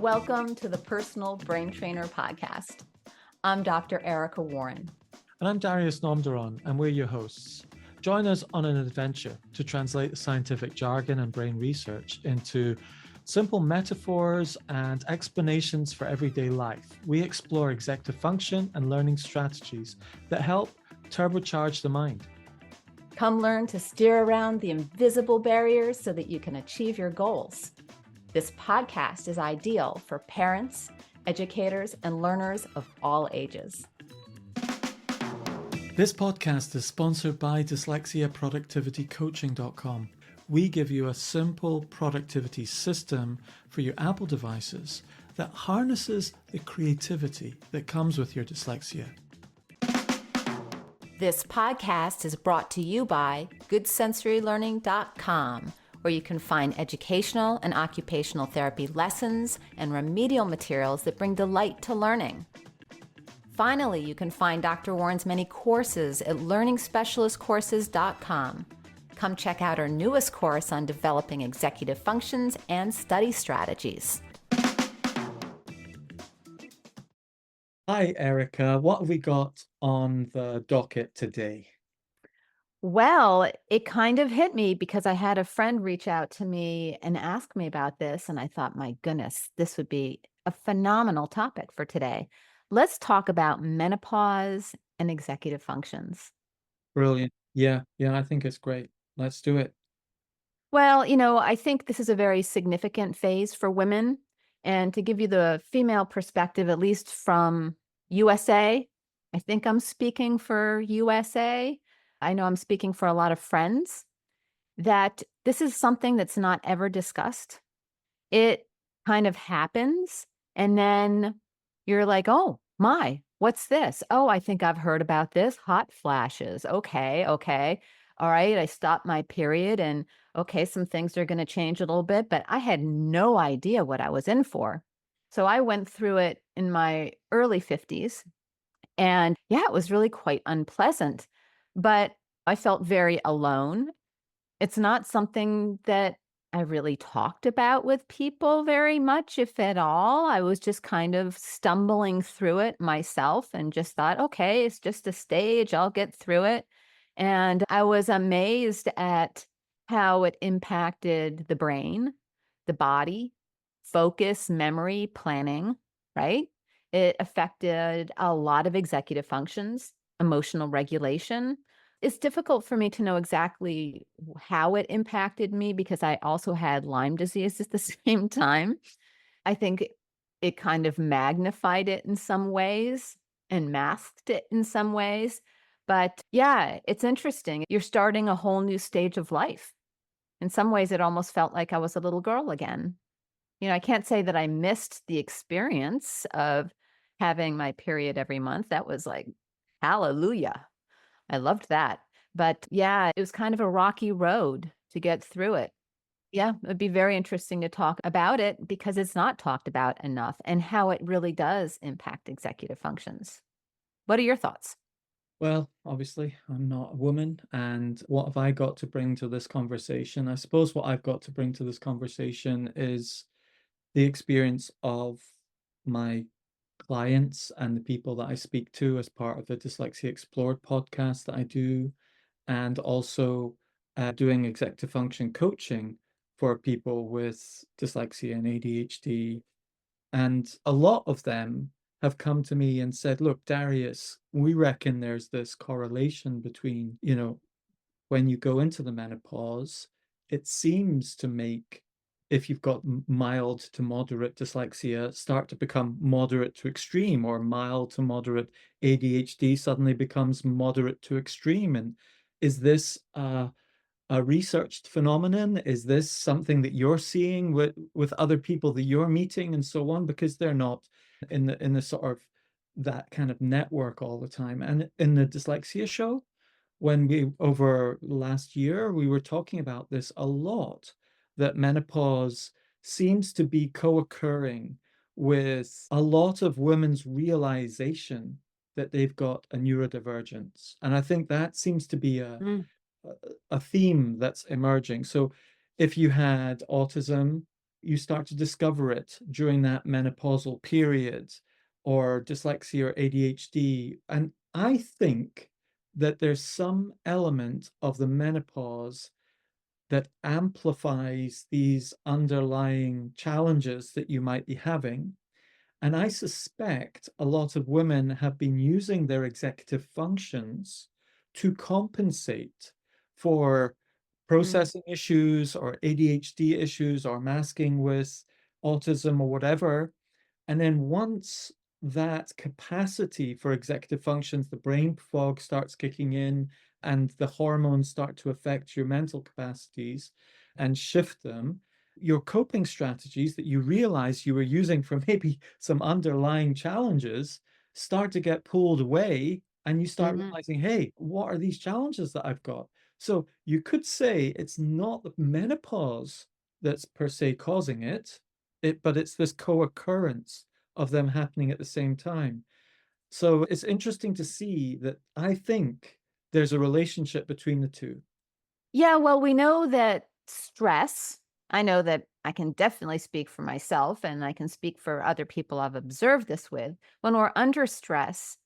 Welcome to the Personal Brain Trainer Podcast. I'm Dr. Erica Warren. And I'm Darius Namdaran, and we're your hosts. Join us on an adventure to translate the scientific jargon and brain research into simple metaphors and explanations for everyday life. We explore executive function and learning strategies that help turbocharge the mind. Come learn to steer around the invisible barriers so that you can achieve your goals. This podcast is ideal for parents, educators, and learners of all ages. This podcast is sponsored by dyslexiaproductivitycoaching.com. We give you a simple productivity system for your Apple devices that harnesses the creativity that comes with your dyslexia. This podcast is brought to you by GoodSensoryLearning.com, where you can find educational and occupational therapy lessons and remedial materials that bring delight to learning. Finally, you can find Dr. Warren's many courses at learningspecialistcourses.com. Come check out our newest course on developing executive functions and study strategies. Hi, Erica. What have we got on the docket today? Well, it kind of hit me because I had a friend reach out to me and ask me about this, and I thought, my goodness, this would be a phenomenal topic for today. Let's talk about menopause and executive functions. Brilliant. Yeah, I think it's great. Let's do it. Well, I think this is a very significant phase for women. And to give you the female perspective, at least from USA, I think I'm speaking for USA. I know I'm speaking for a lot of friends, that this is something that's not ever discussed. It kind of happens, and then you're like, oh my, what's this? Oh, I think I've heard about this. Hot flashes. Okay. All right. I stopped my period, and okay, some things are going to change a little bit, but I had no idea what I was in for. So I went through it in my early 50s, and yeah, it was really quite unpleasant, but I felt very alone. It's not something that I really talked about with people very much, if at all. I was just kind of stumbling through it myself and just thought, okay, it's just a stage. I'll get through it. And I was amazed at how it impacted the brain, the body, focus, memory, planning, right? It affected a lot of executive functions, emotional regulation. It's difficult for me to know exactly how it impacted me because I also had Lyme disease at the same time. I think it kind of magnified it in some ways and masked it in some ways. But yeah, it's interesting. You're starting a whole new stage of life. In some ways, it almost felt like I was a little girl again. I can't say that I missed the experience of having my period every month. That was like, hallelujah. I loved that. But yeah, it was kind of a rocky road to get through it. Yeah, it'd be very interesting to talk about it because it's not talked about enough and how it really does impact executive functions. What are your thoughts? Well, obviously, I'm not a woman, and what have I got to bring to this conversation? I suppose what I've got to bring to this conversation is the experience of my clients and the people that I speak to as part of the Dyslexia Explored podcast that I do, and also doing executive function coaching for people with dyslexia and ADHD. And a lot of them have come to me and said, look, Darius, we reckon there's this correlation between, when you go into the menopause, it seems to make, if you've got mild to moderate dyslexia, start to become moderate to extreme, or mild to moderate ADHD suddenly becomes moderate to extreme. And is this a researched phenomenon? Is this something that you're seeing with other people that you're meeting and so on? Because they're not in the sort of that kind of network all the time. And in the dyslexia show, when we over last year, we were talking about this a lot, that menopause seems to be co-occurring with a lot of women's realization that they've got a neurodivergence. And I think that seems to be a theme that's emerging. So if you had autism, you start to discover it during that menopausal period, or dyslexia or ADHD. And I think that there's some element of the menopause that amplifies these underlying challenges that you might be having. And I suspect a lot of women have been using their executive functions to compensate for Mm. processing issues or ADHD issues or masking with autism or whatever. And then once that capacity for executive functions, the brain fog starts kicking in and the hormones start to affect your mental capacities and shift them, your coping strategies that you realize you were using for maybe some underlying challenges start to get pulled away. And you start Mhm. realizing, hey, what are these challenges that I've got? So you could say it's not the menopause that's per se causing it, but it's this co-occurrence of them happening at the same time. So it's interesting to see that I think there's a relationship between the two. Yeah, well, we know that stress, I know that I can definitely speak for myself and I can speak for other people I've observed this with. When we're under stress,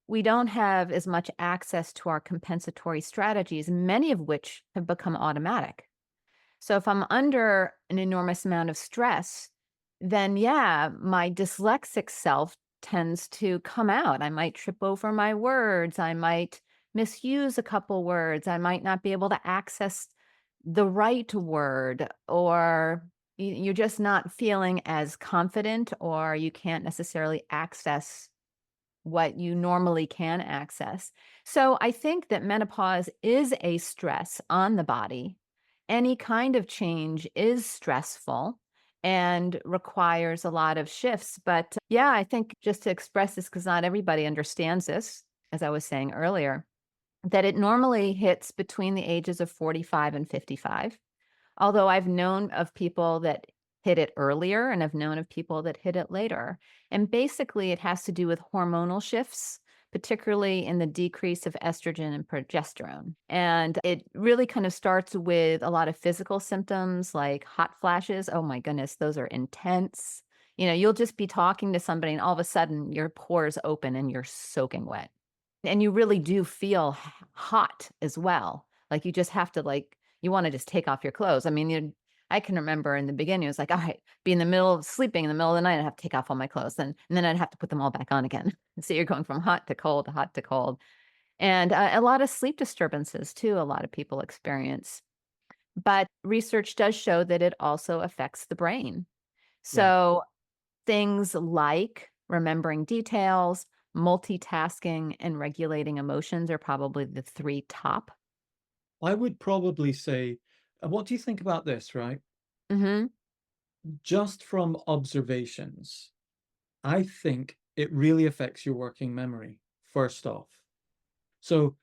we don't have as much access to our compensatory strategies, many of which have become automatic. So if I'm under an enormous amount of stress, then yeah, my dyslexic self tends to come out. I might trip over my words. I might misuse a couple words. I might not be able to access the right word, or you're just not feeling as confident, or you can't necessarily access what you normally can access. So I think that menopause is a stress on the body. Any kind of change is stressful and requires a lot of shifts. But yeah, I think just to express this, because not everybody understands this, as I was saying earlier, that it normally hits between the ages of 45 and 55. Although I've known of people that hit it earlier and I've known of people that hit it later. And basically, it has to do with hormonal shifts, particularly in the decrease of estrogen and progesterone. And it really kind of starts with a lot of physical symptoms like hot flashes. Oh my goodness, those are intense. You'll just be talking to somebody and all of a sudden your pores open and you're soaking wet. And you really do feel hot as well. Like you just have to you wanna just take off your clothes. I mean, I can remember in the beginning, it was like, "Alright," be in the middle of sleeping in the middle of the night, I'd have to take off all my clothes, and then I'd have to put them all back on again. So you're going from hot to cold. And, a lot of sleep disturbances too, a lot of people experience. But research does show that it also affects the brain. Yeah. So things like remembering details, multitasking, and regulating emotions are probably the 3 top. I would probably say, what do you think about this, right? Mhm. Just from observations, I think it really affects your working memory, first off. So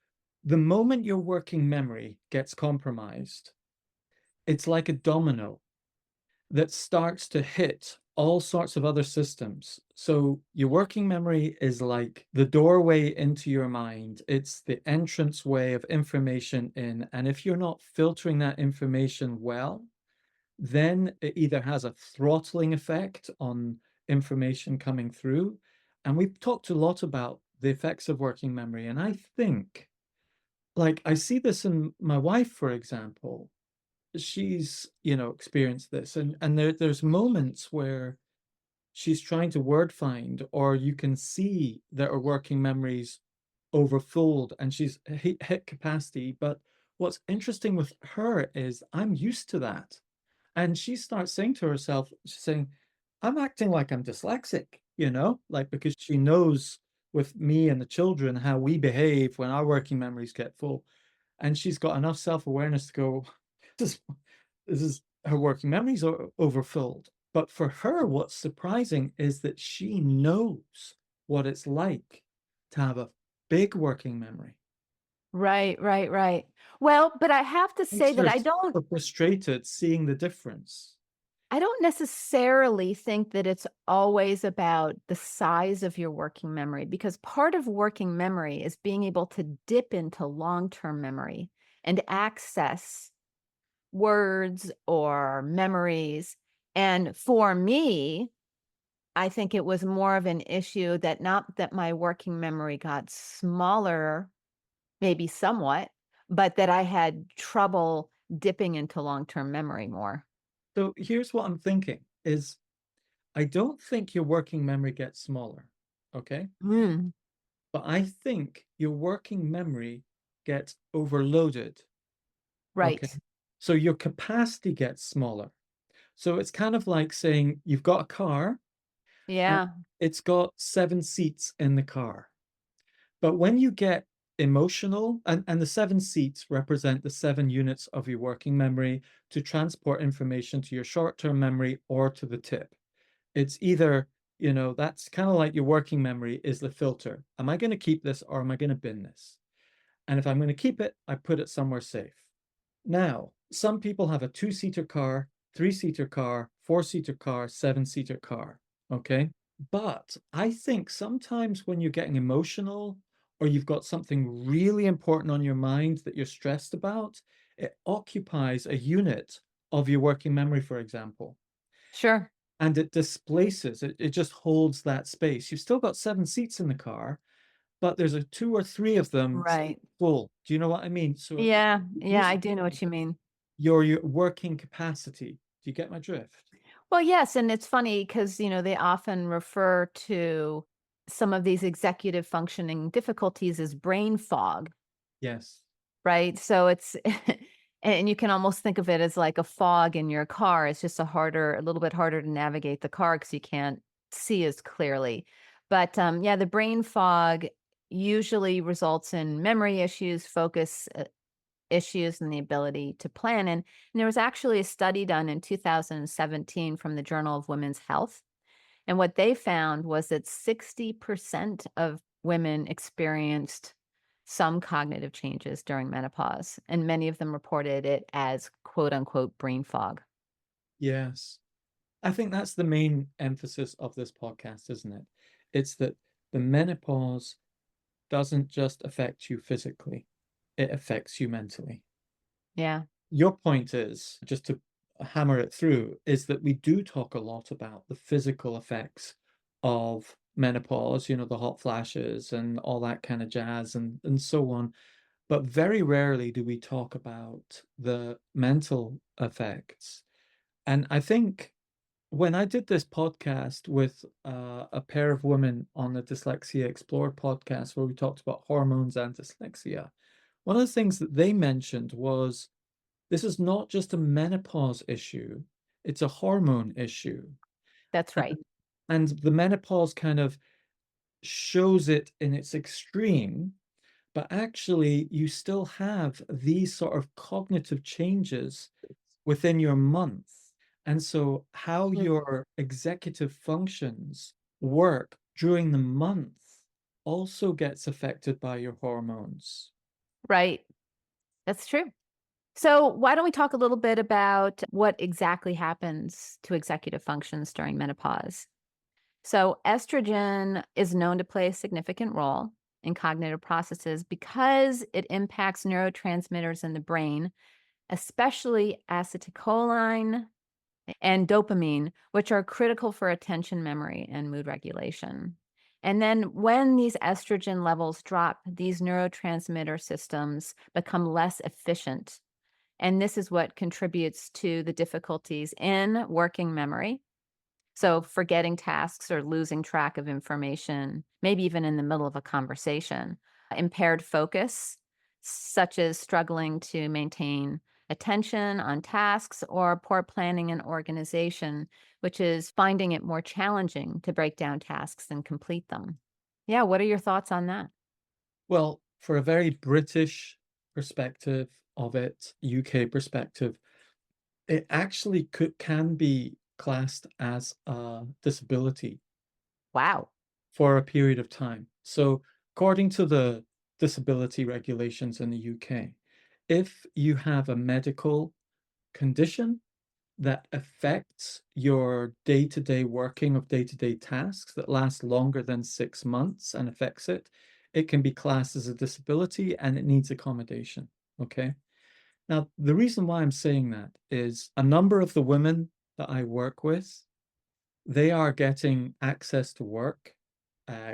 the moment your working memory gets compromised, it's like a domino that starts to hit all sorts of other systems. So your working memory is like the doorway into your mind. It's the entrance way of information in. And if you're not filtering that information well, then it either has a throttling effect on information coming through. And we've talked a lot about the effects of working memory. And I think, like, I see this in my wife, for example. She's, experienced this. And there's moments where she's trying to word find, or you can see that her working memories overfilled and she's hit capacity. But what's interesting with her is I'm used to that. And she starts saying to herself, she's saying, I'm acting like I'm dyslexic, like because she knows with me and the children how we behave when our working memories get full. And she's got enough self-awareness to go, this is, this is her working memories are overfilled. But for her, what's surprising is that she knows what it's like to have a big working memory. Right, right, right. Well, but I have to say Makes that her I don't super frustrated seeing the difference. I don't necessarily think that it's always about the size of your working memory, because part of working memory is being able to dip into long-term memory and access words or memories And for me, I think it was more of an issue that not that my working memory got smaller, maybe somewhat, but that I had trouble dipping into long-term memory more. So here's what I'm thinking is I don't think your working memory gets smaller, okay? Mm, But I think your working memory gets overloaded, okay? right. So your capacity gets smaller. So it's kind of like saying you've got a car and Yeah, it's got 7 seats in the car. But when you get emotional, and the 7 seats represent the 7 units of your working memory to transport information to your short-term memory or to the tip. It's either, that's kind of like your working memory is the filter. Am I going to keep this or am I going to bin this? And if I'm going to keep it, I put it somewhere safe. Now, some people have a 2-seater car, 3-seater car, 4-seater car, 7-seater car. Okay. But I think sometimes when you're getting emotional or you've got something really important on your mind that you're stressed about, it occupies a unit of your working memory, for example, sure. and it displaces, it just holds that space. You've still got 7 seats in the car, but there's a 2 or 3 of them Right. full. Do you know what I mean? So it Yeah, yeah, I uses do know what you mean. your working capacity. Do you get my drift? Well, yes, and it's funny because they often refer to some of these executive functioning difficulties as brain fog, Yes. right? So it's and you can almost think of it as like a fog in your car. It's just a little bit harder to navigate the car because you can't see as clearly. But yeah, the brain fog usually results in memory issues, focus issues, and the ability to plan. And there was actually a study done in 2017 from the Journal of Women's Health. And what they found was that 60% of women experienced some cognitive changes during menopause, and many of them reported it as quote unquote brain fog. Yes. I think that's the main emphasis of this podcast, isn't it? It's that the menopause doesn't just affect you physically, it affects you mentally. Yeah, Your point is, just to hammer it through, is that we do talk a lot about the physical effects of menopause, the hot flashes and all that kind of jazz and so on. But very rarely do we talk about the mental effects. And I think when I did this podcast with a pair of women on the Dyslexia Explored podcast, where we talked about hormones and dyslexia, one of the things that they mentioned was this is not just a menopause issue, it's a hormone issue. that's And, right. and the menopause kind of shows it in its extreme, but actually, you still have these sort of cognitive changes within your month. And so, how Mm, your executive functions work during the month also gets affected by your hormones. right. That's true. So, why don't we talk a little bit about what exactly happens to executive functions during menopause? So, estrogen is known to play a significant role in cognitive processes because it impacts neurotransmitters in the brain, especially acetylcholine and dopamine, which are critical for attention, memory, and mood regulation. And then when these estrogen levels drop, these neurotransmitter systems become less efficient. And this is what contributes to the difficulties in working memory, so forgetting tasks or losing track of information, maybe even in the middle of a conversation. Impaired focus, such as struggling to maintain attention on tasks, or poor planning and organization, which is finding it more challenging to break down tasks and complete them. Yeah, what are your thoughts on that? Well, for a very British perspective of it, UK perspective, it actually can be classed as a disability Wow. for a period of time. So, according to the disability regulations in the UK, if you have a medical condition that affects your day-to-day working of day-to-day tasks that last longer than 6 months and affects it, it can be classed as a disability and it needs accommodation. Okay. Now, the reason why I'm saying that is a number of the women that I work with, they are getting access to work,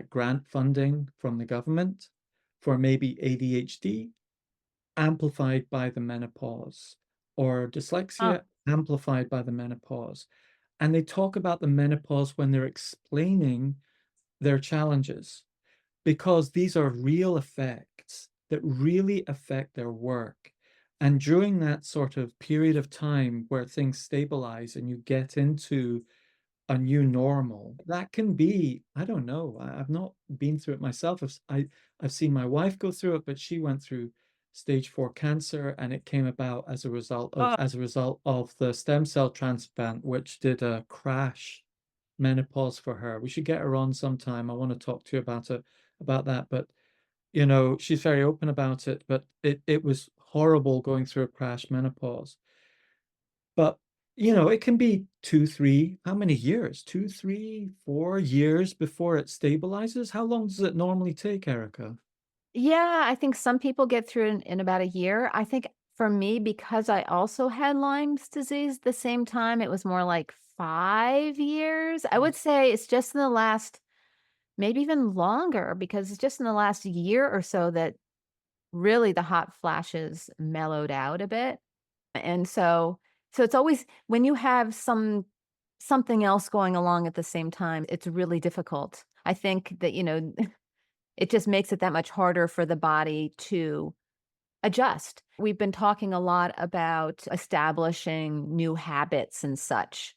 grant funding from the government for maybe ADHD amplified by the menopause or Oh, dyslexia amplified by the menopause. And they talk about the menopause when they're explaining their challenges because these are real effects that really affect their work. And during that sort of period of time where things stabilize and you get into a new normal, that can be, I don't know, I've not been through it myself. I've seen my wife go through it, but she went through stage 4 cancer and it came about oh, as a result of the stem cell transplant, which did a crash menopause for her. We should get her on sometime. I want to talk to you about that. But she's very open about it, but it was horrible going through a crash menopause. But it can be 2, 3, how many years? 2, 3, 4 years before it stabilizes. How long does it normally take, Erica? yeah, I think some people get through it in about a year. I think for me, because I also had Lyme's disease the same time, it was more like 5 years. I would say it's just in the last maybe even longer because it's just in the last year or so that really the hot flashes mellowed out a bit. And so it's always when you have something else going along at the same time, it's really difficult. I think that, it just makes it that much harder for the body to adjust. We've been talking a lot about establishing new habits and such.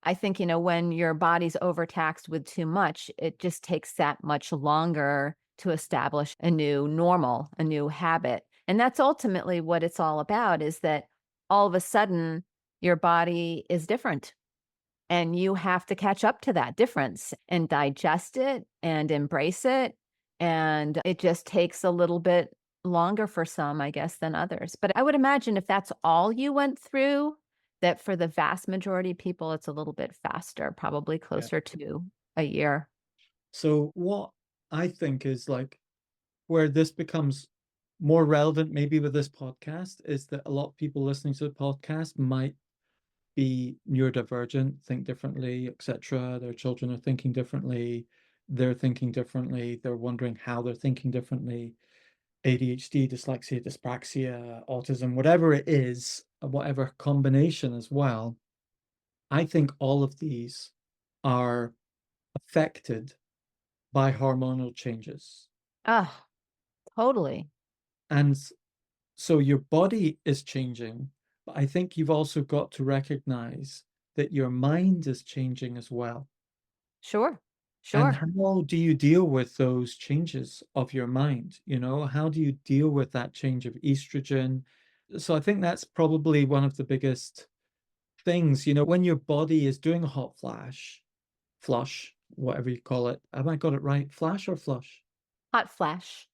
I think, when your body's overtaxed with too much, it just takes that much longer to establish a new normal, a new habit. And that's ultimately what it's all about is that all of a sudden your body is different and you have to catch up to that difference and digest it and embrace it. And it just takes a little bit longer for some, I guess, than others. But I would imagine if that's all you went through, that for the vast majority of people, it's a little bit faster, probably Yeah. closer to a year. So what I think is like where this becomes more relevant, maybe with this podcast, is that a lot of people listening to the podcast might be neurodivergent, think differently, etc. Their children are thinking differently. They're thinking differently. They're wondering how they're thinking differently. ADHD, dyslexia, dyspraxia, autism, whatever it is, whatever combination as well. I think all of these are affected by hormonal changes. Oh, totally. And so your body is changing, but I think you've also got to recognize that your mind is changing as well. Sure. And Sure. how do you deal with those changes of your mind? How do you deal with that change of estrogen? So I think that's probably one of the biggest things, when your body is doing a hot flush, whatever you call it. Have I got it right? Flash or flush? Hot flash.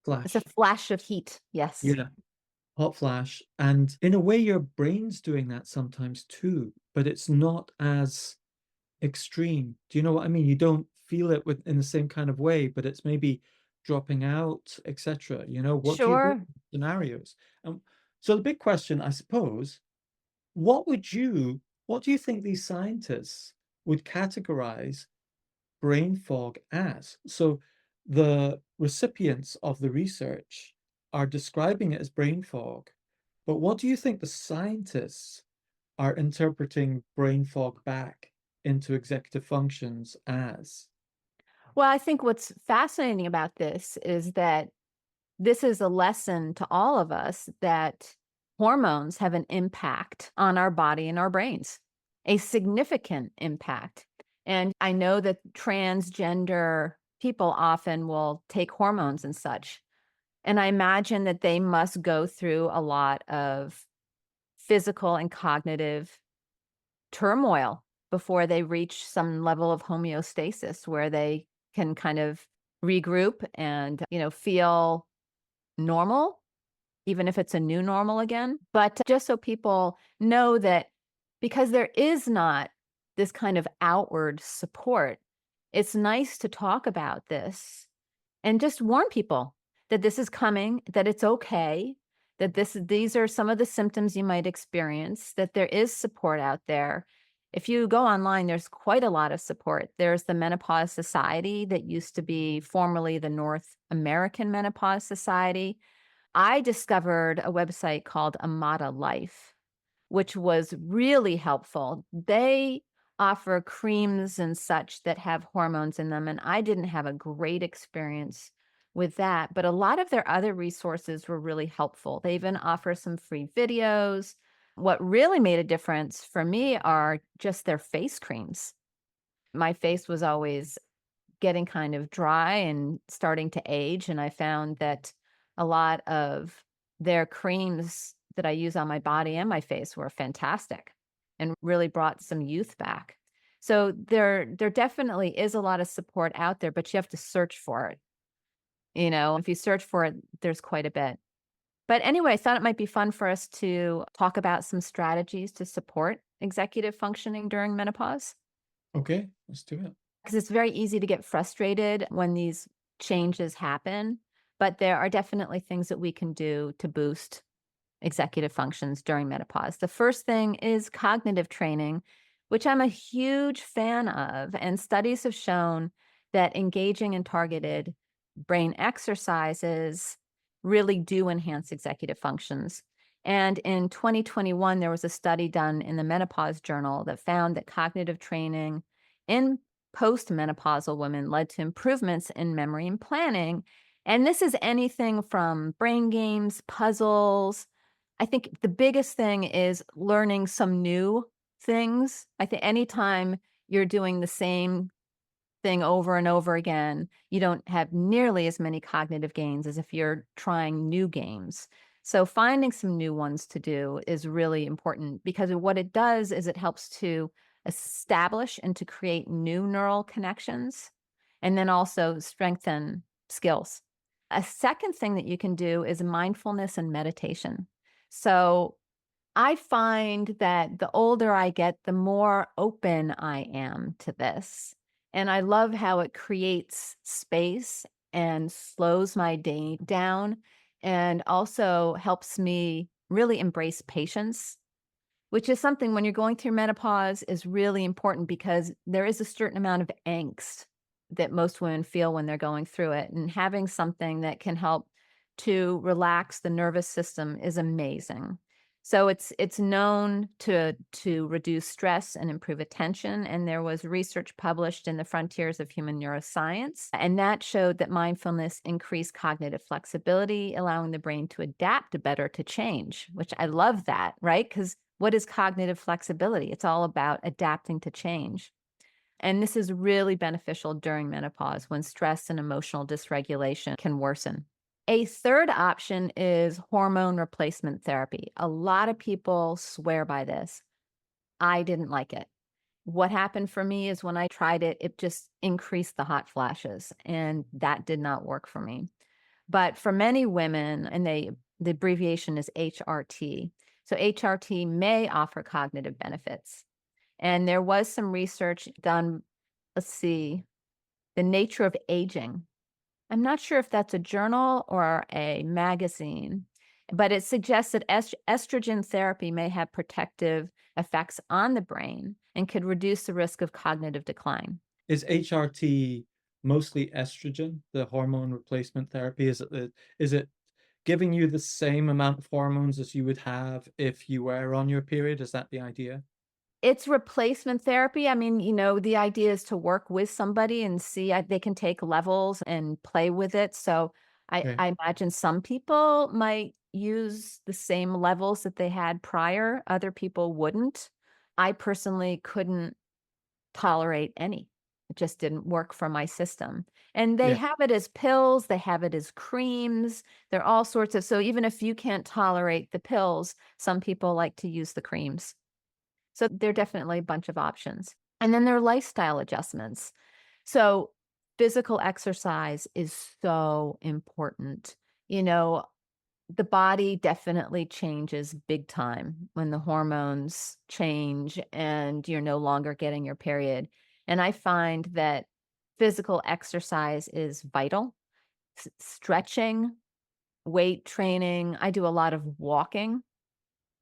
It's a Flash. flash of heat. Yes. Yeah. Hot flash. And in a way, your brain's doing that sometimes too, but it's not as extreme. Do you know what I mean? You don't feel it in the same kind of way, but it's maybe dropping out, etc. What do you do Sure. in scenarios? So the big question, I suppose, what do you think these scientists would categorize brain fog as? So the recipients of the research are describing it as brain fog, but what do you think the scientists are interpreting brain fog back into executive functions as? Well, I think what's fascinating about this is that this is a lesson to all of us that hormones have an impact on our body and our brains, a significant impact. And I know that transgender people often will take hormones and such. And I imagine that they must go through a lot of physical and cognitive turmoil before they reach some level of homeostasis where they can kind of regroup and, feel normal, even if it's a new normal again. But just so people know that because there is not this kind of outward support, it's nice to talk about this and just warn people that this is coming, that it's okay, that these are some of the symptoms you might experience, that there is support out there, If you go online, there's quite a lot of support. There's the Menopause Society that used to be formerly the North American Menopause Society. I discovered a website called Amada Life, which was really helpful. They offer creams and such that have hormones in them, and I didn't have a great experience with that, but a lot of their other resources were really helpful. They even offer some free videos. What really made a difference for me are just their face creams. My face was always getting kind of dry and starting to age, and I found that a lot of their creams that I use on my body and my face were fantastic and really brought some youth back. So there definitely is a lot of support out there, but you have to search for it. If you search for it, there's quite a bit. But anyway, I thought it might be fun for us to talk about some strategies to support executive functioning during menopause. Okay, let's do it. Because it's very easy to get frustrated when these changes happen, but there are definitely things that we can do to boost executive functions during menopause. The first thing is cognitive training, which I'm a huge fan of. And studies have shown that engaging in targeted brain exercises really do enhance executive functions. And in 2021, there was a study done in the Menopause Journal that found that cognitive training in postmenopausal women led to improvements in memory and planning. And this is anything from brain games, puzzles. I think the biggest thing is learning some new things. I think anytime you're doing the same thing over and over again, you don't have nearly as many cognitive gains as if you're trying new games. So finding some new ones to do is really important because what it does is it helps to establish and to create new neural connections and then also strengthen skills. A second thing that you can do is mindfulness and meditation. So I find that the older I get, the more open I am to this. And I love how it creates space and slows my day down and also helps me really embrace patience, which is something when you're going through menopause is really important because there is a certain amount of angst that most women feel when they're going through it. And having something that can help to relax the nervous system is amazing. So it's known to reduce stress and improve attention. And there was research published in the Frontiers of Human Neuroscience, and that showed that mindfulness increased cognitive flexibility, allowing the brain to adapt better to change, which I love that, right? Because what is cognitive flexibility? It's all about adapting to change. And this is really beneficial during menopause when stress and emotional dysregulation can worsen. A third option is hormone replacement therapy. A lot of people swear by this. I didn't like it. What happened for me is when I tried it, it just increased the hot flashes, and that did not work for me. But for many women, and the abbreviation is HRT. So HRT may offer cognitive benefits. And there was some research done, let's see, The Nature of Aging. I'm not sure if that's a journal or a magazine, but it suggests that estrogen therapy may have protective effects on the brain and could reduce the risk of cognitive decline. Is HRT mostly estrogen, the hormone replacement therapy? Is it giving you the same amount of hormones as you would have if you were on your period? Is that the idea? It's replacement therapy. I mean, the idea is to work with somebody and see they can take levels and play with it. So Okay. I imagine some people might use the same levels that they had prior. Other people wouldn't. I personally couldn't tolerate any. It just didn't work for my system. And they Yeah. have it as pills, they have it as creams. They're all sorts of, so even if you can't tolerate the pills, some people like to use the creams. So there are definitely a bunch of options. And then there are lifestyle adjustments. So physical exercise is so important. You know, the body definitely changes big time when the hormones change and you're no longer getting your period. And I find that physical exercise is vital. Stretching, weight training. I do a lot of walking,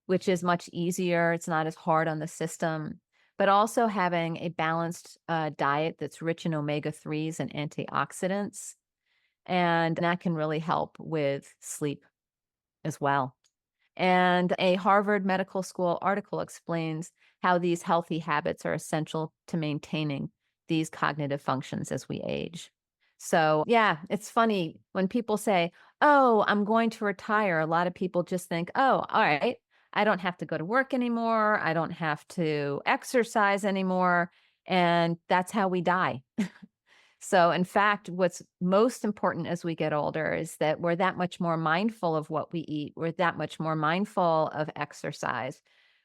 which is much easier. It's not as hard on the system. but also having a balanced diet that's rich in omega-3s and antioxidants. And that can really help with sleep as well. And a Harvard Medical School article explains how these healthy habits are essential to maintaining these cognitive functions as we age. So, yeah, it's funny when people say, "Oh, I'm going to retire." A lot of people just think, "Oh, all right. I don't have to go to work anymore. I don't have to exercise anymore." And that's how we die. So, in fact, what's most important as we get older is that we're that much more mindful of what we eat. We're that much more mindful of exercise.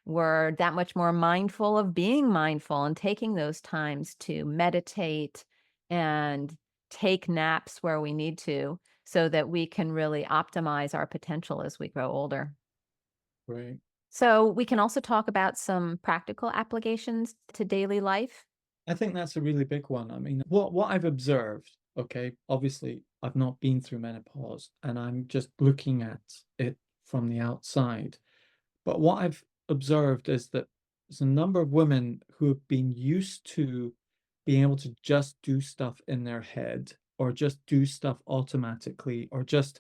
We're that much more mindful of being mindful and taking those times to meditate and take naps where we need to so that we can really optimize our potential as we grow older. Right. So, we can also talk about some practical applications to daily life. I think that's a really big one. I mean, what I've observed, okay, obviously I've not been through menopause and I'm just looking at it from the outside. But what I've observed is that there's a number of women who have been used to being able to just do stuff in their head or just do stuff automatically or just,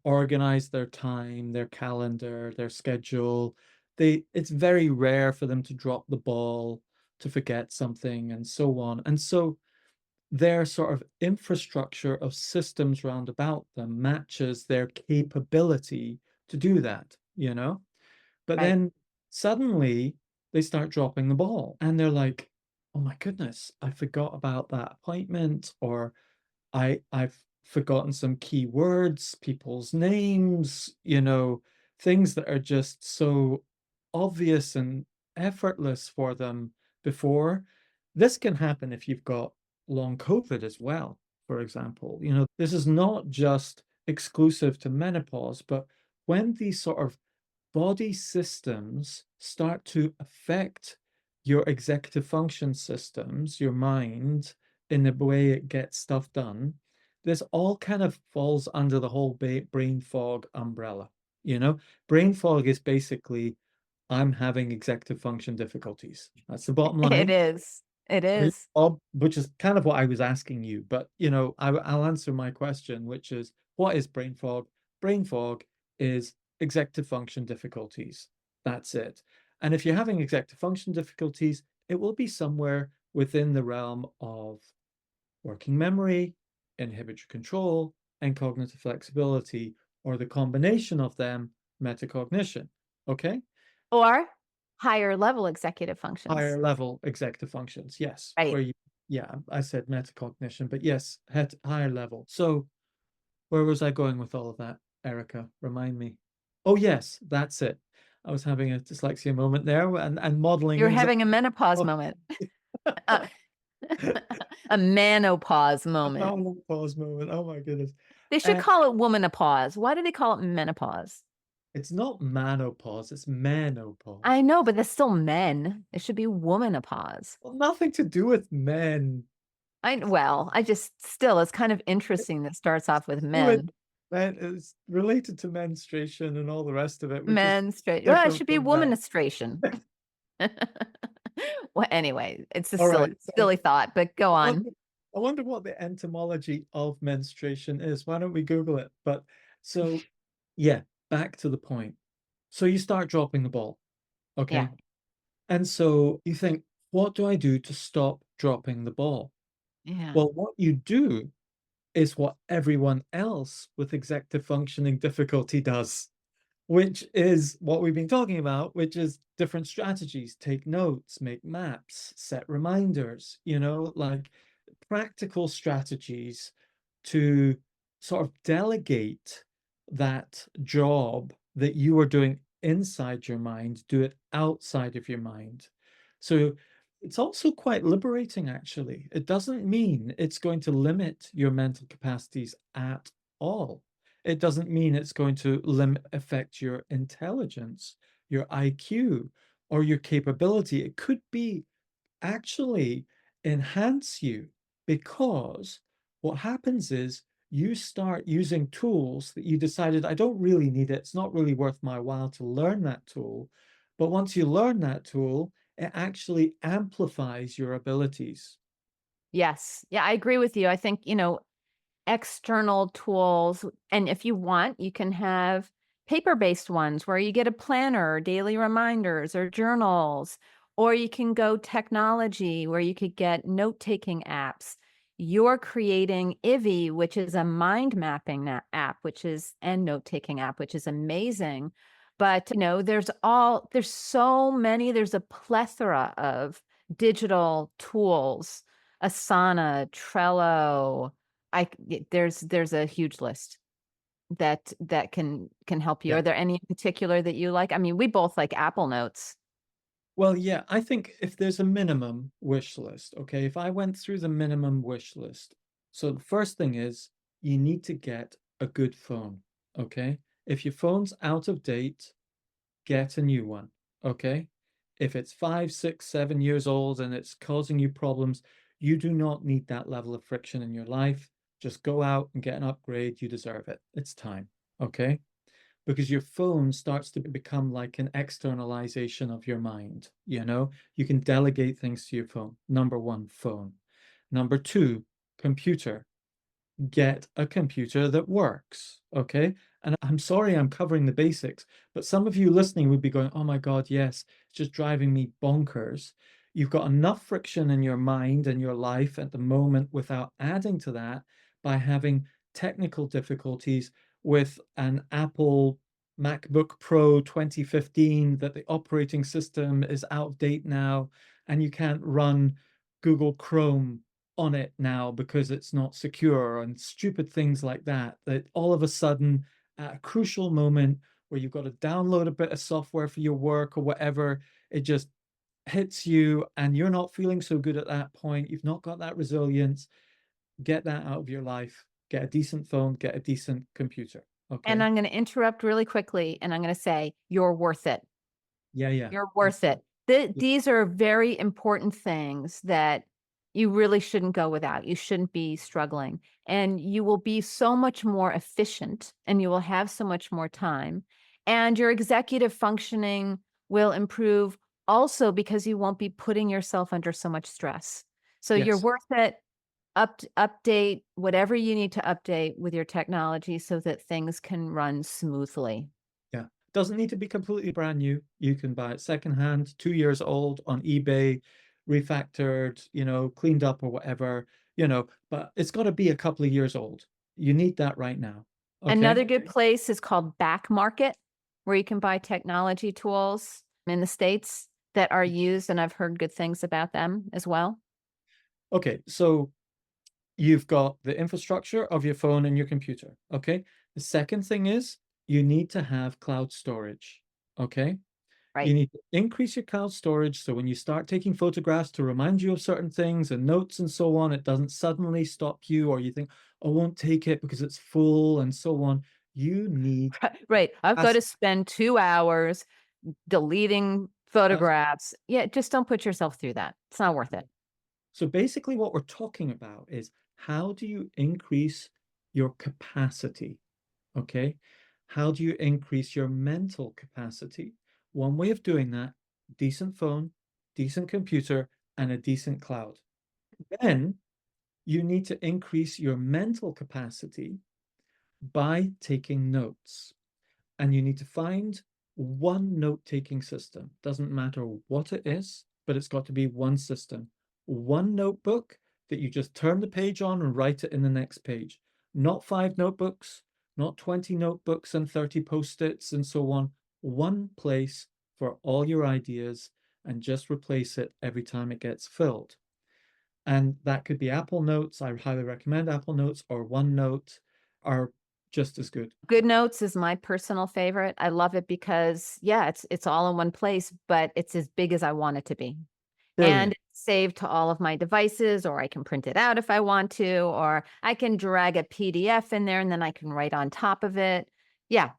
organize their time, their calendar, their schedule. It's very rare for them to drop the ball, to forget something, and so on. And so their sort of infrastructure of systems round about them matches their capability to do that. But Right. then suddenly they start dropping the ball and they're like, oh my goodness, I forgot about that appointment, or I've forgotten some key words, people's names, things that are just so obvious and effortless for them before. This can happen if you've got long COVID as well, for example. This is not just exclusive to menopause, but when these sort of body systems start to affect your executive function systems, your mind, in the way it gets stuff done, this all kind of falls under the whole brain fog umbrella. You know, brain fog is basically I'm having executive function difficulties. That's the bottom It line. is. It is. Which is kind of what I was asking you, but I'll answer my question, which is what is brain fog? Brain fog is executive function difficulties. That's it. And if you're having executive function difficulties, it will be somewhere within the realm of working memory, inhibitory control, and cognitive flexibility, or the combination of them, metacognition. Okay? Or higher level executive functions. Higher level executive functions, yes, Right. where yeah, I said metacognition, but yes, higher level. So where was I going with all of that, Erica? Remind me. Oh yes, that's it. I was having a dyslexia moment there and modeling You're anxiety. having a menopause moment. Uh, a menopause moment. Pause moment. Oh my goodness. They should And call it womanopause. Why do they call it menopause? it's not menopause, it's menopause. I know, but that's still men. It should be womanopause. Well, nothing to do with men. I just still, it's kind of interesting that starts off with Do with men. men. It's related to menstruation and all the rest of it, which is Menstruation. Well, it different should be from that. womanistration. Well, anyway, it's a All right. So silly thought, but go I on. wonder, I wonder what the etymology of menstruation is. Why don't we Google it? But so, yeah, back to the point. So you start dropping the ball, Yeah. okay? And so you think, what do I do to stop dropping the ball? Yeah. Well, what you do is what everyone else with executive functioning difficulty does, which is what we've been talking about, which is different strategies. Take notes, make maps, set reminders, like practical strategies to sort of delegate that job that you are doing inside your mind, do it outside of your mind. So it's also quite liberating, actually. It doesn't mean it's going to limit your mental capacities at all. It doesn't mean it's going to affect your intelligence, your IQ, or your capability. It could be actually enhance you, because what happens is you start using tools that you decided, I don't really need it. It's not really worth my while to learn that tool. But once you learn that tool, It actually amplifies your abilities. Yes. Yeah, I agree with you. I think, external tools, and if you want, you can have paper-based ones where you get a planner, or daily reminders, or journals, or you can go technology where you could get note-taking apps. You're creating Ivy, which is a mind mapping app, which is and note-taking app, which is amazing. But, there's so many, there's a plethora of digital tools, Asana, Trello, there's a huge list that can help you. Yeah. Are there any in particular that you like? I mean, we both like Apple Notes. Well, yeah, I think if there's a minimum wish list, okay, if I went through the minimum wish list, so the first thing is you need to get a good phone, okay? If your phone's out of date, get a new one, okay? If it's 5, 6, 7 years old and it's causing you problems, you do not need that level of friction in your life. Just go out and get an upgrade. You deserve it. It's time, okay? Because your phone starts to become like an externalization of your mind. You can delegate things to your phone. Number one, phone. Number two, computer. Get a computer that works, okay? And I'm sorry I'm covering the basics, but some of you listening would be going, oh my God, yes, it's just driving me bonkers. You've got enough friction in your mind and your life at the moment without adding to that by having technical difficulties with an Apple MacBook Pro 2015 that the operating system is out of date now, and you can't run Google Chrome on it now because it's not secure, and stupid things like that, that all of a sudden at a crucial moment where you've got to download a bit of software for your work or whatever, it just hits you and you're not feeling so good at that point. You've not got that resilience. Get that out of your life. Get a decent phone, get a decent computer. And Okay. I'm gonna interrupt really quickly, and I'm gonna say, "You're worth it. Yeah, yeah. You're worth Absolutely. it." These are very important things that you really shouldn't go without. You shouldn't be struggling, and you will be so much more efficient, and you will have so much more time, and your executive functioning will improve also because you won't be putting yourself under so much stress. So you're Yes. worth it. Update whatever you need to update with your technology so that things can run smoothly. Yeah. Doesn't need to be completely brand new. You can buy it secondhand, 2 years old on eBay, refactored, cleaned up or whatever, but it's got to be a couple of years old. You need that right now. Okay. Another good place is called Back Market, where you can buy technology tools in the States that are used, and I've heard good things about them as well. Okay. So you've got the infrastructure of your phone and your computer. Okay. The second thing is you need to have cloud storage. Okay. You Right. need to increase your cloud storage so when you start taking photographs to remind you of certain things and notes and so on, it doesn't suddenly stop you or you think, I won't take it because it's full and so on. You need Right. I've got to capacity. spend 2 hours deleting That's photographs. Yeah, just don't put yourself through that. It's not worth it. so basically what we're talking about is how do you increase your capacity? Okay. How do you increase your mental capacity? One way of doing that, decent phone, decent computer, and a decent cloud. Then you need to increase your mental capacity by taking notes. And you need to find one note-taking system. Doesn't matter what it is, but it's got to be one system. One notebook that you just turn the page on and write it in the next page. Not 5 notebooks, not 20 notebooks and 30 post-its and so on. One place for all your ideas and just replace it every time it gets filled. And that could be Apple Notes. I highly recommend Apple Notes, or OneNote are just as good. Good Notes is my personal favorite. I love it because, yeah, it's all in one place, but it's as big as I want it to be. And Brilliant. it's saved to all of my devices, or I can print it out if I want to, or I can drag a PDF in there and then I can write on top of it. Yeah,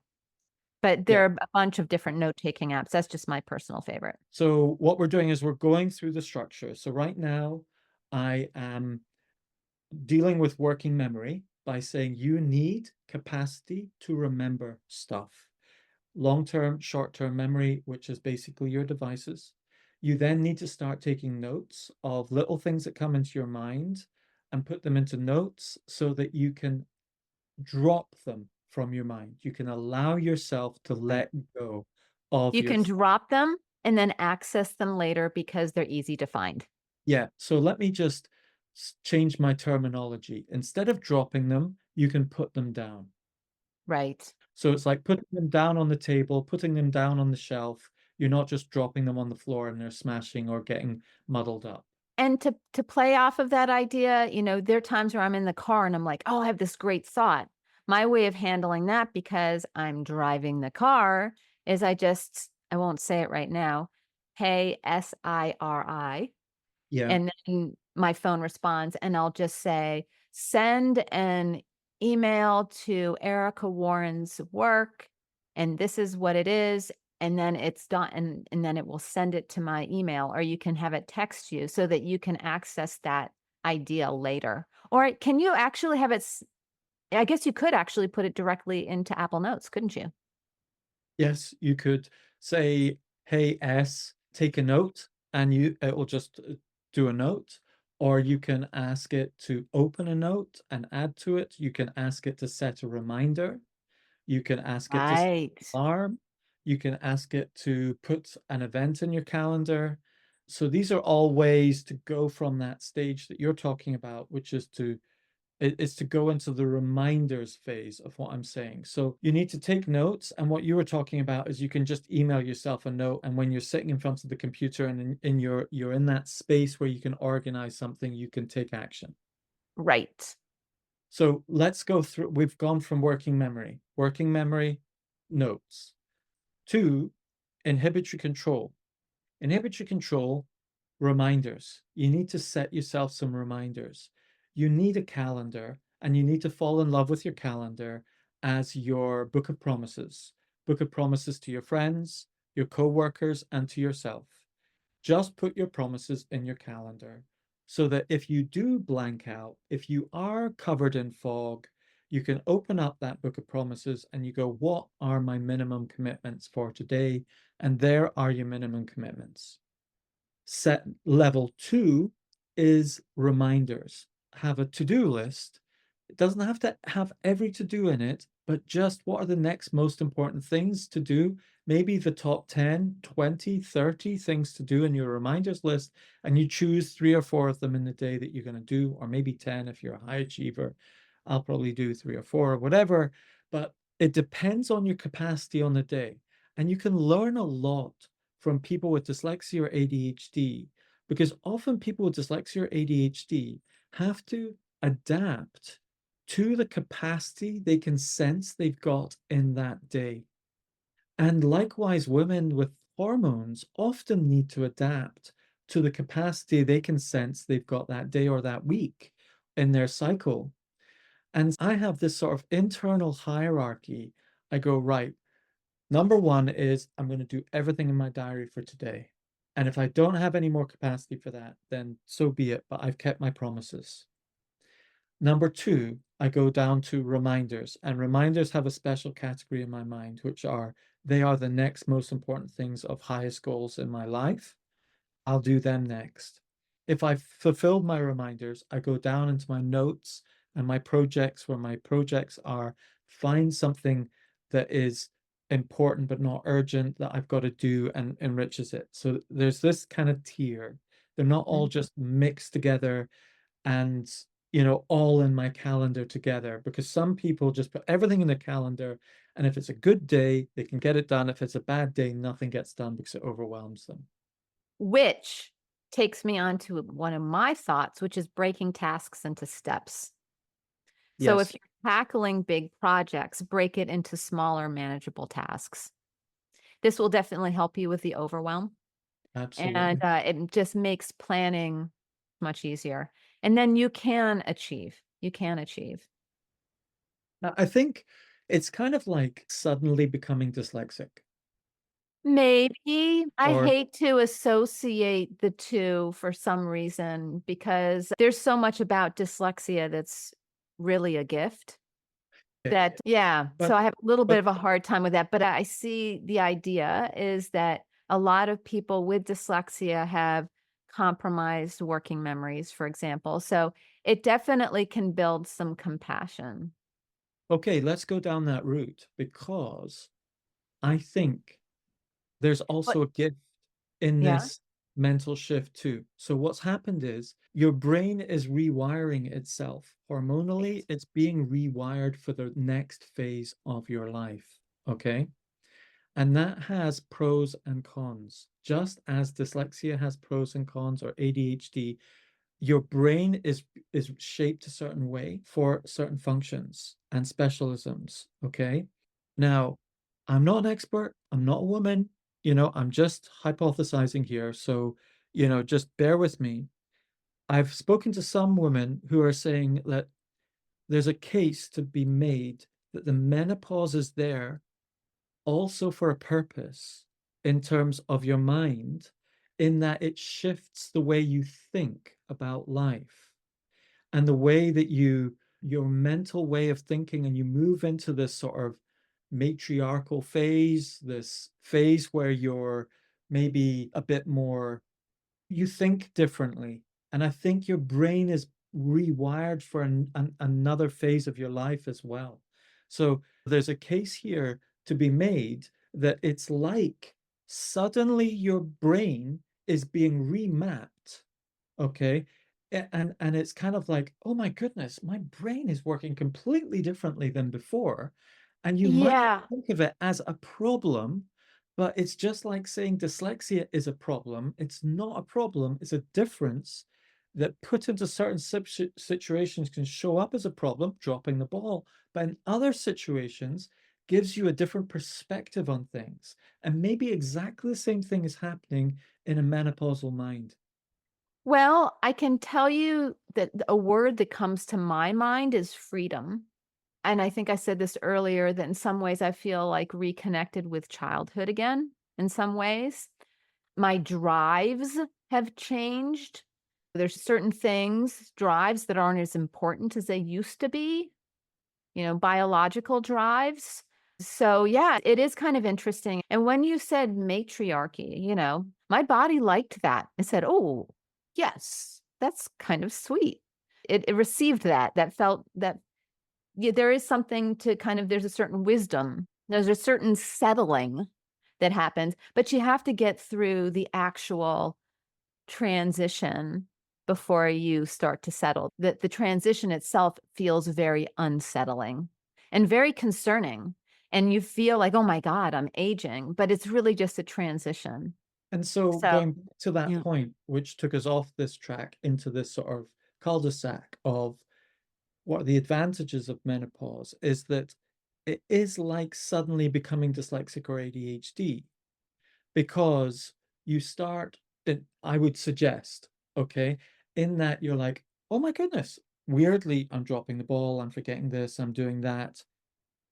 but Yeah. there are a bunch of different note-taking apps. That's just my personal favorite. So what we're doing is we're going through the structure. So right now, I am dealing with working memory by saying you need capacity to remember stuff. Long-term, short-term memory, which is basically your devices. You then need to start taking notes of little things that come into your mind and put them into notes so that you can drop them from your mind. You can allow yourself to Right. let go of You your can drop them and then access them later because they're easy to find. yeah. So let me just change my terminology. Instead of dropping them, you can put them down. Right. So it's like putting them down on the table, putting them down on the shelf. You're not just dropping them on the floor and they're smashing or getting muddled up. And to play off of that idea, there are times where I'm in the car and I'm like, "Oh, I have this great thought." My way of handling that because I'm driving the car is I won't say it right now, "Hey, SIRI," Yeah. and then my phone responds, and I'll just say, "Send an email to Erica Warren's work, and this is what it is," and then it's done, and then it will send it to my email, or you can have it text you so that you can access that idea later. Or can you actually have it I guess you could actually put it directly into Apple Notes, couldn't you? Yes, you could say, "Hey S, take a note," and it will just do a note. Or you can ask it to open a note and add to it. You can ask it to set a reminder. You can ask it to set Right. an alarm. You can ask it to put an event in your calendar. So these are all ways to go from that stage that you're talking about, which is to go into the reminders phase of what I'm saying. So you need to take notes. And what you were talking about is you can just email yourself a note. And when you're sitting in front of the computer and you're in that space where you can organize something, you can take action. Right. So let's go through. We've gone from working memory, notes, to inhibitory control. Inhibitory control, reminders. You need to set yourself some reminders. You need a calendar, and you need to fall in love with your calendar as your book of promises. Book of promises to your friends, your co-workers, and to yourself. Just put your promises in your calendar so that if you do blank out, if you are covered in fog, you can open up that book of promises and you go, what are my minimum commitments for today? And there are your minimum commitments. Set level 2 is reminders. Have a to-do list. It doesn't have to have every to-do in it, but just what are the next most important things to do? Maybe the top 10, 20, 30 things to do in your reminders list, and you choose 3 or 4 of them in the day that you're going to do, or maybe 10 if you're a high achiever. I'll probably do 3 or 4 or whatever, but it depends on your capacity on the day. And you can learn a lot from people with dyslexia or ADHD, because often people with dyslexia or ADHD have to adapt to the capacity they can sense they've got in that day. And likewise, women with hormones often need to adapt to the capacity they can sense they've got that day or that week in their cycle. And I have this sort of internal hierarchy. I go, right, number one is I'm going to do everything in my diary for today. And if I don't have any more capacity for that, then so be it. But I've kept my promises. Number two, I go down to reminders, and reminders have a special category in my mind, which are they are the next most important things of highest goals in my life. I'll do them next. If I've fulfilled my reminders, I go down into my notes and my projects where my projects are find something that is important but not urgent that I've got to do and enriches it. So there's this kind of tier. They're not all Mhm. just mixed together and all in my calendar together, because some people just put everything in the calendar, and if it's a good day, they can get it done. If it's a bad day, nothing gets done because it overwhelms them. Which takes me on to one of my thoughts, which is breaking tasks into steps. So if Yes, you're tackling big projects, break it into smaller, manageable tasks. This will definitely help you with the overwhelm, and absolutely. it just makes planning much easier. And then you can achieve. You can achieve. I think it's kind of like suddenly becoming dyslexic, Maybe. I or hate to associate the 2 for some reason because there's so much about dyslexia that's really a gift that yeah, but so I have a little bit but of a hard time with that, but I see the idea is that A lot of people with dyslexia have compromised working memories, for example. So it definitely can build some compassion. Okay, let's go down that route because I think there's But also a gift in yeah, this mental shift too. So what's happened is your brain is rewiring itself. Hormonally, right. it's being rewired for the next phase of your life. Okay. And that has pros and cons. Just as dyslexia has pros and cons or ADHD, your brain is shaped a certain way for certain functions and specialisms. Okay. Now, I'm not an expert, I'm not a woman, I'm just hypothesizing here. So, just bear with me. I've spoken to some women who are saying that there's a case to be made that the menopause is there also for a purpose in terms of your mind, in that it shifts the way you think about life and the way that your mental way of thinking, and you move into this sort of matriarchal phase, this phase where you're maybe a bit more, you think differently. And I think your brain is rewired for another phase of your life as well. So there's a case here to be made that it's like suddenly your brain is being remapped. Okay. And it's kind of like, oh my goodness, my brain is working completely differently than before. And you might Yeah. think of it as a problem, but it's just like saying dyslexia is a problem. It's not a problem, it's a difference that put into certain situations can show up as a problem, dropping the ball. But in other situations, gives you a different perspective on things. And maybe exactly the same thing is happening in a menopausal mind. Well, I can tell you that a word that comes to my mind is freedom. And I think I said this earlier that in some ways I feel like reconnected with childhood again, in some ways. My drives have changed. There's certain things, drives that aren't as important as they used to be, biological drives. So, yeah, it is kind of interesting. And when you said matriarchy, my body liked that. It said, "Oh, yes, that's kind of sweet." It received that. That felt that yeah, there is something to kind of there's a certain wisdom. There's a certain settling that happens, but you have to get through the actual transition before you start to settle. The transition itself feels very unsettling and very concerning. And you feel like, "Oh my god, I'm aging," but it's really just a transition. And so So, going back to that yeah. point, which took us off this track into this sort of cul-de-sac of what are the advantages of menopause, is that it is like suddenly becoming dyslexic or ADHD because you start, I would suggest, okay, in that you're like, oh my goodness, weirdly, I'm dropping the ball, I'm forgetting this, I'm doing that.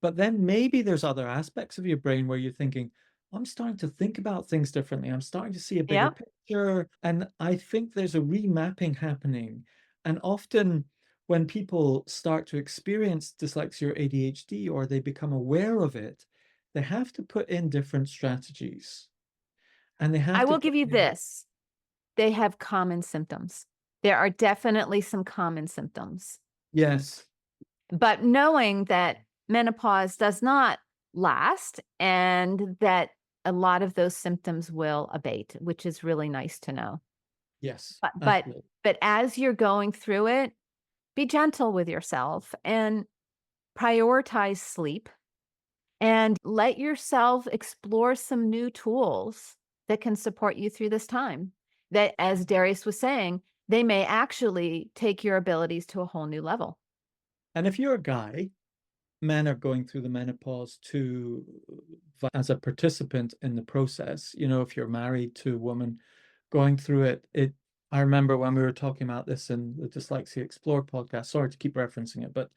But then maybe there's other aspects of your brain where you're thinking, I'm starting to think about things differently. I'm starting to see a bigger Yeah. picture. And I think there's a remapping happening. And often when people start to experience dyslexia or ADHD, or they become aware of it, they have to put in different strategies. And they I have to will put give you in, this. They have common symptoms. There are definitely some common symptoms. yes. But knowing that menopause does not last and that a lot of those symptoms will abate, which is really nice to know. Yes, But but absolutely. but as you're going through it, be gentle with yourself and prioritize sleep and let yourself explore some new tools that can support you through this time. That, as Darius was saying, they may actually take your abilities to a whole new level. And if you're a guy, men are going through the menopause too as a participant in the process. If you're married to a woman going through it, I remember when we were talking about this in the Dyslexia Explore podcast, sorry to keep referencing it, but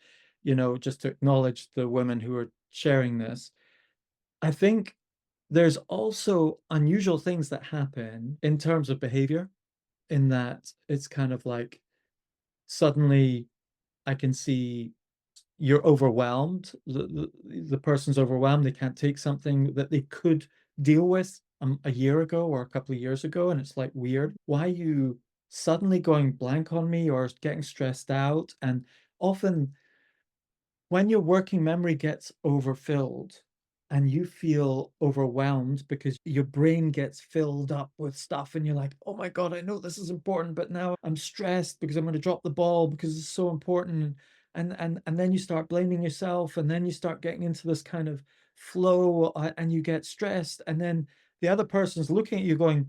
just to acknowledge the women who are sharing this, I think there's also unusual things that happen in terms of behavior, in that it's kind of like suddenly I can see you're overwhelmed. The person's overwhelmed. They can't take something that they could deal with a year ago or a couple of years ago, and it's like weird. Why are you suddenly going blank on me or getting stressed out? And often when your working memory gets overfilled and you feel overwhelmed because your brain gets filled up with stuff and you're like, oh my God, I know this is important, but now I'm stressed because I'm going to drop the ball because it's so important. And then you start blaming yourself, and then you start getting into this kind of flow, and you get stressed. And then the other person's looking at you going,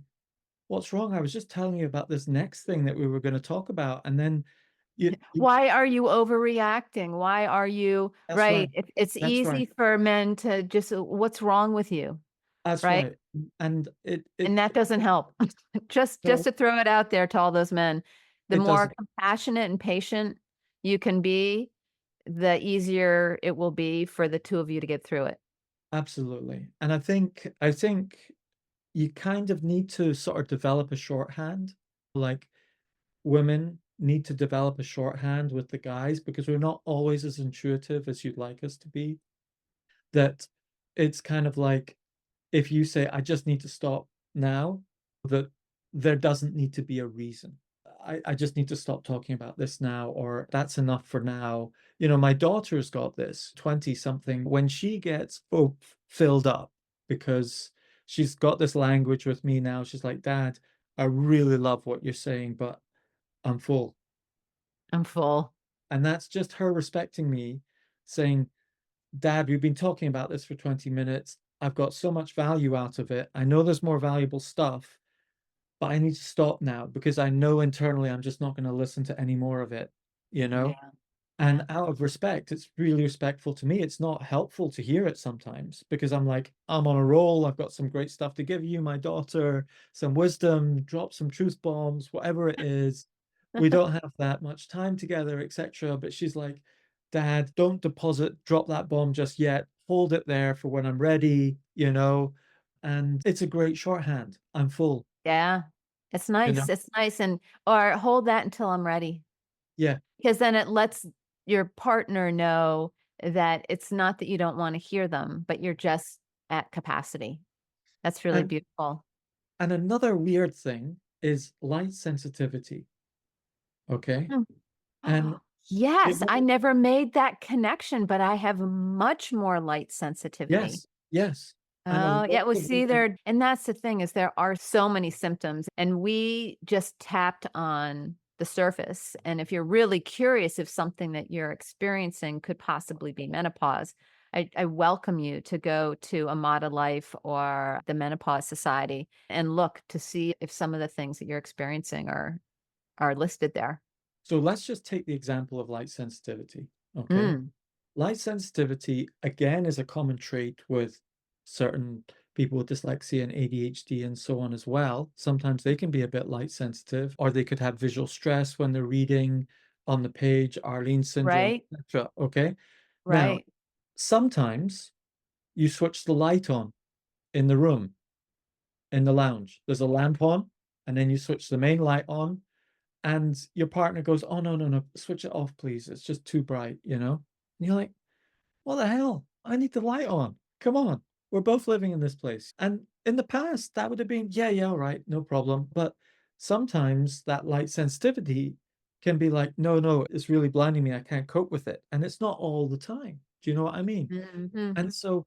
what's wrong? I was just telling you about this next thing that we were going to talk about. And then you Why are you overreacting? Why are you that's right. right? It's That's right. easy for men to just, "What's wrong with you?" That's Right? right. And it And that doesn't help. Just no, to throw it out there to all those men. The it more doesn't. compassionate and patient you can be, the easier it will be for the 2 of you to get through it. Absolutely. And I think you kind of need to sort of develop a shorthand. Like, women need to develop a shorthand with the guys because we're not always as intuitive as you'd like us to be. That it's kind of like, if you say, "I just need to stop now," that there doesn't need to be a reason. I just need to stop talking about this now, or that's enough for now. You know, my daughter's got this 20 something when she gets filled up because she's got this language with me now. She's like, Dad, I really love what you're saying, but I'm full. I'm full. And that's just her respecting me, saying, Dad, we've been talking about this for 20 minutes. I've got so much value out of it. I know there's more valuable stuff, but I need to stop now because I know internally I'm just not going to listen to any more of it, you know? Yeah, And yeah. out of respect, it's really respectful to me. It's not helpful to hear it sometimes because I'm like, I'm on a roll. I've got some great stuff to give you, my daughter, some wisdom, drop some truth bombs, whatever it is. We don't have that much time together, etc. But she's like, Dad, don't drop that bomb just yet. Hold it there for when I'm ready, you know? And it's a great shorthand. I'm full, Yeah. you know? It's nice, and or hold that until I'm ready, Yeah. because then it lets your partner know that it's not that you don't wanna hear them, but you're just at capacity. That's really And beautiful. and another weird thing is light sensitivity. Okay. Mm. And it Yes, I will never made that connection, but I have much more light sensitivity. yes, yes. And a Oh, lot yeah, well, of see women there, and that's the thing is there are so many symptoms, and we just tapped on the surface, and if you're really curious if something that you're experiencing could possibly be menopause, I welcome you to go to Amada Life or the Menopause Society and look to see if some of the things that you're experiencing are listed there. so let's just take the example of light sensitivity. Okay. Mm, Light sensitivity, again, is a common trait with certain people with dyslexia and ADHD and so on as well. Sometimes they can be a bit light sensitive, or they could have visual stress when they're reading on the page, Arlene syndrome, right, etc. Okay. Now, right. sometimes you switch the light on in the room, in the lounge. There's a lamp on, and then you switch the main light on, and your partner goes, "Oh, no, no, no, switch it off, please. It's just too bright, you know?" And you're like, what the hell? I need the light on. Come on. We're both living in this place. And in the past, that would have been, yeah, yeah, all right, no problem. But sometimes that light sensitivity can be like, no, no, it's really blinding me. I can't cope with it. And it's not all the time. Do you know what I mean? Mhm. And so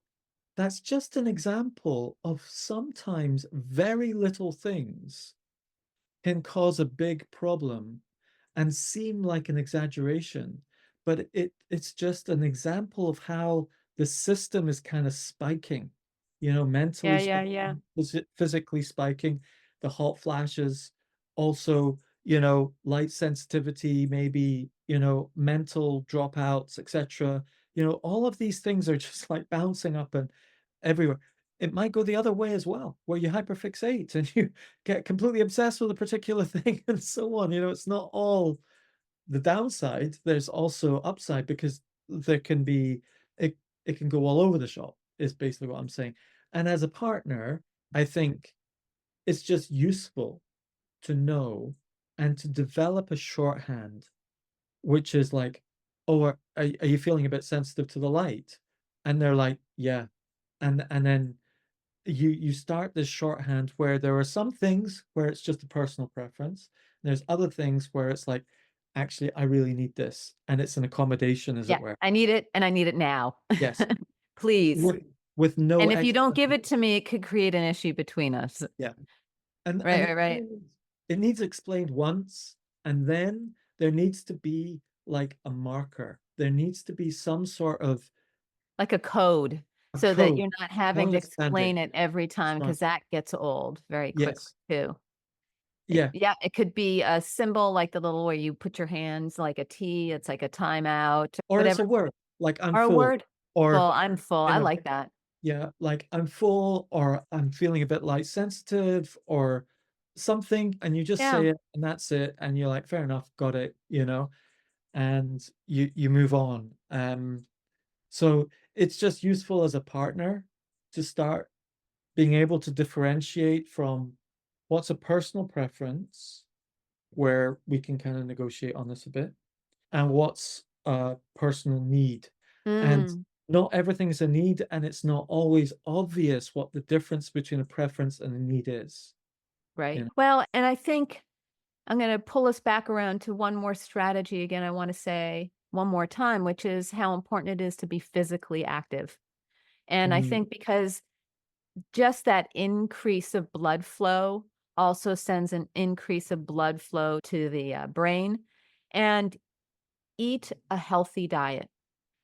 that's just an example of sometimes very little things can cause a big problem and seem like an exaggeration, but it's just an example of how the system is kind of spiking, you know, Yeah, mentally yeah, yeah. spiking, physically spiking, the hot flashes, also, you know, light sensitivity, maybe, you know, mental dropouts, etc. You know, all of these things are just like bouncing up and everywhere. It might go the other way as well, where you hyperfixate and you get completely obsessed with a particular thing and so on. You know, it's not all the downside. There's also upside because there can be it it can go all over the shop, is basically what I'm saying. And as a partner, I think it's just useful to know and to develop a shorthand, which is like, oh, are you feeling a bit sensitive to the light? And they're like, yeah. And then you start this shorthand where there are some things where it's just a personal preference. There's other things where it's like, actually, I really need this, and it's an accommodation, as it Yeah, were. I need it and I need it now. Yes, Please. with no And if you don't give explanation. it to me, it could create an issue between us. Yeah, and Right, right, right. it needs explained once, and then there needs to be like a marker. There needs to be some sort of Like a code a so that code, you're not having to explain understanding. it every time Smart. because that gets old very quickly Yes. too. Yeah. Yeah, it could be a symbol like the little where you put your hands like a T, it's like a timeout, Or it's whatever. a word, like I'm Or a full, word. Full, or, I'm full. you I know, like that. yeah, like I'm full, or I'm feeling a bit light sensitive, or something, and you just Yeah. say it, and that's it, and you're like, fair enough, got it, and you move on. So it's just useful as a partner to start being able to differentiate from what's a personal preference, where we can kind of negotiate on this a bit, and what's a personal need. And Mm, not everything is a need, and it's not always obvious what the difference between a preference and a need is. You right. know? Well, and I think I'm gonna pull us back around to one more strategy again, I wanna say one more time, which is how important it is to be physically active. And I Mm. think because just that increase of blood flow also sends an increase of blood flow to the, brain, and eat a healthy diet.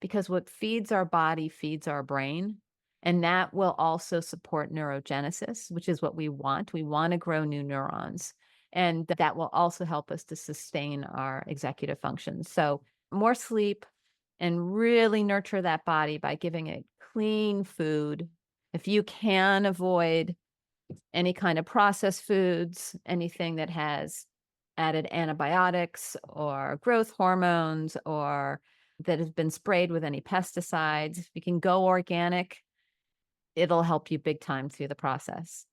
Because what feeds our body feeds our brain, and that will also support neurogenesis, which is what we want. We want to grow new neurons, and that will also help us to sustain our executive functions. So, more sleep and really nurture that body by giving it clean food. If you can avoid any kind of processed foods, anything that has added antibiotics or growth hormones or that has been sprayed with any pesticides. If you can go organic, it'll help you big time through the process.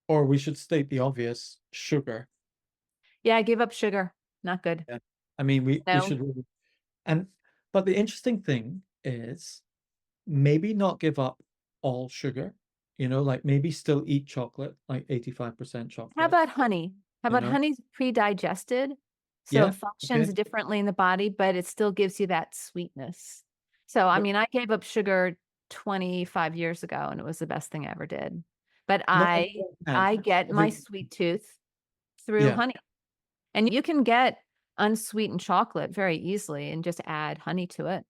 Or we should state the obvious, sugar. Yeah, I gave up sugar. Not good. Yeah. I mean, we No. should really, and but the interesting thing is maybe not give up all sugar, like maybe still eat chocolate, like 85% How chocolate, about honey? How you about know? honey's pre-digested, so it Yeah, functions okay. differently in the body, but it still gives you that sweetness. So, I But mean, I gave up sugar 25 years ago, and it was the best thing I ever did. But not I everyone can. I get my Every sweet tooth through Yeah. honey, and you can get unsweetened chocolate very easily and just add honey to it.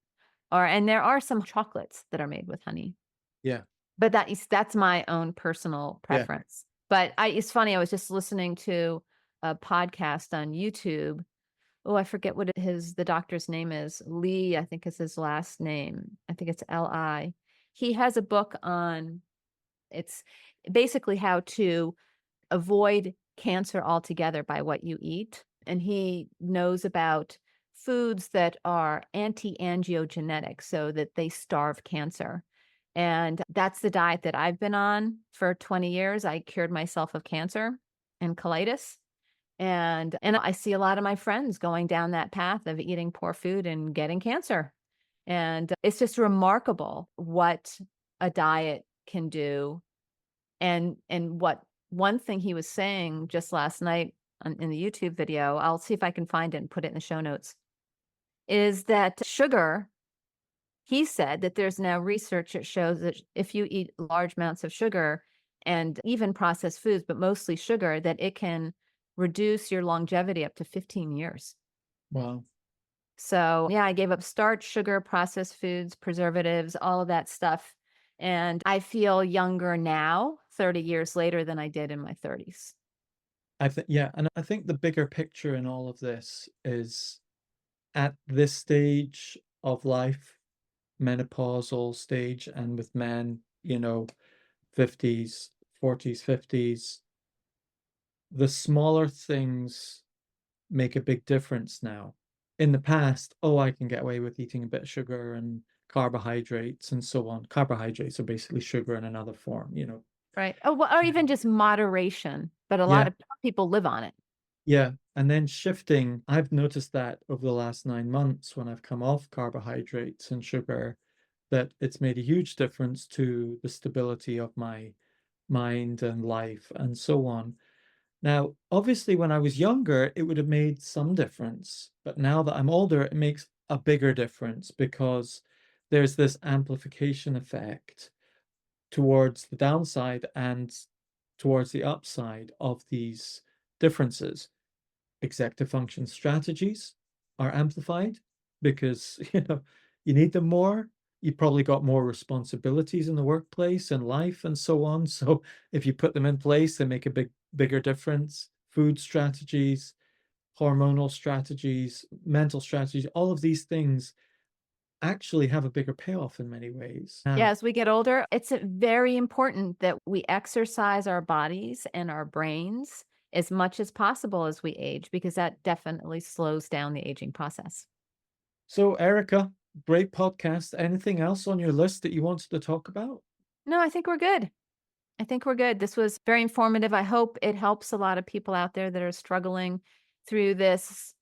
And there are some chocolates that are made with honey. Yeah. But that's my own personal Yeah. preference. But it's funny, I was just listening to a podcast on YouTube. Oh, I forget what the doctor's name is. Lee, I think is his last name. I think it's Li. He has a book on it's basically how to avoid cancer altogether by what you eat. And he knows about foods that are anti-angiogenic so that they starve cancer. And that's the diet that I've been on for 20 years. I cured myself of cancer and colitis. And I see a lot of my friends going down that path of eating poor food and getting cancer. And it's just remarkable what a diet can do and what one thing he was saying just last night in the YouTube video, I'll see if I can find it and put it in the show notes, is that sugar, he said that there's now research that shows that if you eat large amounts of sugar and even processed foods, but mostly sugar, that it can reduce your longevity up to 15 years. Wow. So, yeah, I gave up starch, sugar, processed foods, preservatives, all of that stuff. And I feel younger now, 30 years later, than I did in my 30s. I think, yeah, and I think the bigger picture in all of this is at this stage of life, menopausal stage, and with men, 50s, 40s, 50s, the smaller things make a big difference now. In the past, oh, I can get away with eating a bit of sugar and carbohydrates and so on. Carbohydrates are basically sugar in another form. Right. Oh, well, or even just moderation, but a lot Yeah, of people live on it. yeah. And then shifting, I've noticed that over the last 9 months when I've come off carbohydrates and sugar, that it's made a huge difference to the stability of my mind and life and so on. Now, obviously, when I was younger, it would have made some difference. But now that I'm older, it makes a bigger difference because there's this amplification effect towards the downside and towards the upside of these differences. Executive function strategies are amplified because you need them more. You probably got more responsibilities in the workplace and life and so on. So if you put them in place, they make a bigger difference. Food strategies, hormonal strategies, mental strategies, all of these things actually have a bigger payoff in many ways. Yeah, as we get older, it's very important that we exercise our bodies and our brains as much as possible as we age, because that definitely slows down the aging process. So, Erica, great podcast. Anything else on your list that you wanted to talk about? No, I think we're good. I think we're good. This was very informative. I hope it helps a lot of people out there that are struggling through this,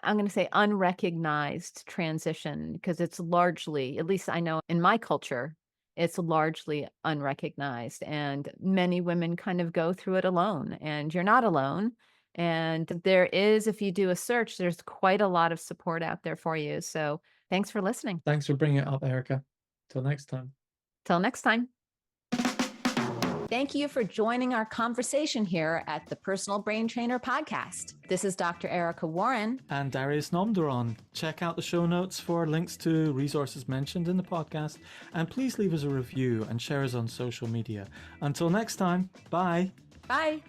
I'm going to say, unrecognized transition, because it's largely, at least I know in my culture, it's largely unrecognized. And many women kind of go through it alone, and you're not alone. And there is, if you do a search, there's quite a lot of support out there for you. So thanks for listening. Thanks for bringing it up, Erica. Till next time. Till next time. Thank you for joining our conversation here at the Personal Brain Trainer Podcast. This is Dr. Erica Warren. And Darius Namdaran. Check out the show notes for links to resources mentioned in the podcast. And please leave us a review and share us on social media. Until next time, bye. Bye.